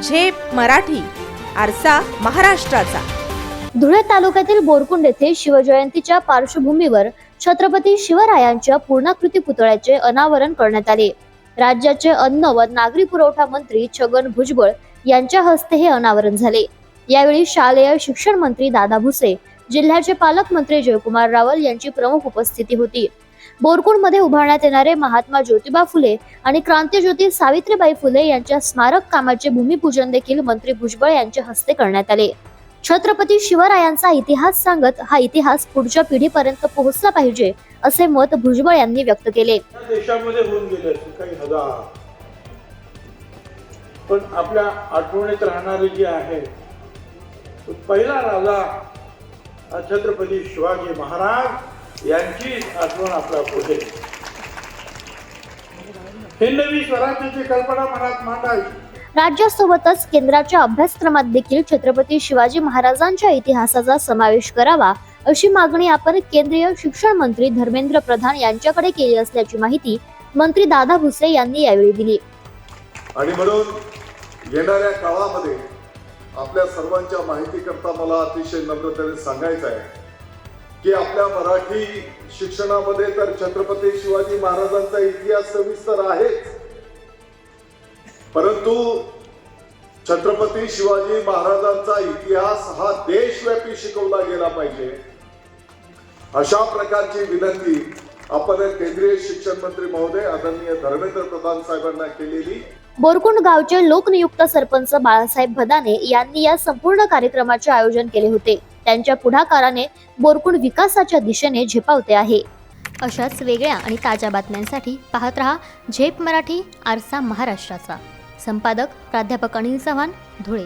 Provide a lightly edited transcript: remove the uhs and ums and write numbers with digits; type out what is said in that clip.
झेप मराठी, आरसा महाराष्ट्राचा. धुळे तालुक्यातील बोरकुंड येथे शिवजयंतीच्या पार्श्वभूमीवर छत्रपती शिवरायांच्या पूर्णाकृती पुतळ्याचे अनावरण करण्यात आले. राज्याचे अन्न व नागरी पुरवठा मंत्री छगन भुजबळ यांच्या हस्ते हे अनावरण झाले. यावेळी शालेय शिक्षण मंत्री दादा भुसे, जिल्ह्याचे पालकमंत्री जयकुमार रावल यांची प्रमुख उपस्थिती होती. बोरकुंडमध्ये उभारण्यात येणारे महात्मा ज्योतिबा फुले आणि क्रांतीज्योती सावित्रीबाई फुले यांच्या स्मारक कामाचे भूमिपूजन देखील मंत्री भुजबळ यांच्या हस्ते करण्यात आले. छत्रपती शिवरायांचा इतिहास सांगत हा इतिहास पुढच्या पिढीपर्यंत पोहोचला पाहिजे असे मत भुजबळ यांनी व्यक्त केले. देशामध्ये होऊन गेले काही हजार, पण आपल्या आठवणीत राहणारे जे आहे पहिला राजा छत्रपती शिवाजी महाराज यांची आठवण आपल्या पुढे. हिंदवी स्वराज्याची कल्पना मनात मांडायची. राज्यासोबतच केंद्राच्या अभ्यासक्रमात देखील छत्रपती शिवाजी महाराजांच्या इतिहासाचा समावेश करावा अशी मागणी आपण केंद्रीय शिक्षण मंत्री धर्मेंद्र प्रधान यांच्याकडे केली असल्याची माहिती मंत्री दादा भुसे यांनी यावेळी दिली. आणि म्हणून येणाऱ्या काळामध्ये आपल्या सर्वांच्या माहितीकरता मला अतिशय नम्रतेने सांगायचं आहे की आपल्या मराठी शिक्षणामध्ये तर छत्रपती शिवाजी महाराजांचा इतिहास सविस्तर आहेच, परंतु छत्रपती शिवाजी महाराजांचा इतिहास हा देशव्यापी शिकवला गेला पाहिजे अशा प्रकारची विनंती आपण केंद्रीय शिक्षण मंत्री महोदय आदरणीय धर्मेंद्र प्रधान साहेबांना केलेली. बोरकुंड गावचे लोकनियुक्त सरपंच बाळासाहेब भदाने यांनी या संपूर्ण कार्यक्रमाचे आयोजन केले होते. त्यांच्या पुढाकाराने बोरकुंड विकासाच्या दिशेने झेपावते आहे. अशाच वेगळ्या आणि ताज्या बातम्यांसाठी पाहत रहा झेप मराठी, आरसा महाराष्ट्राचा. संपादक प्राध्यापक अनिल चव्हाण, धुळे.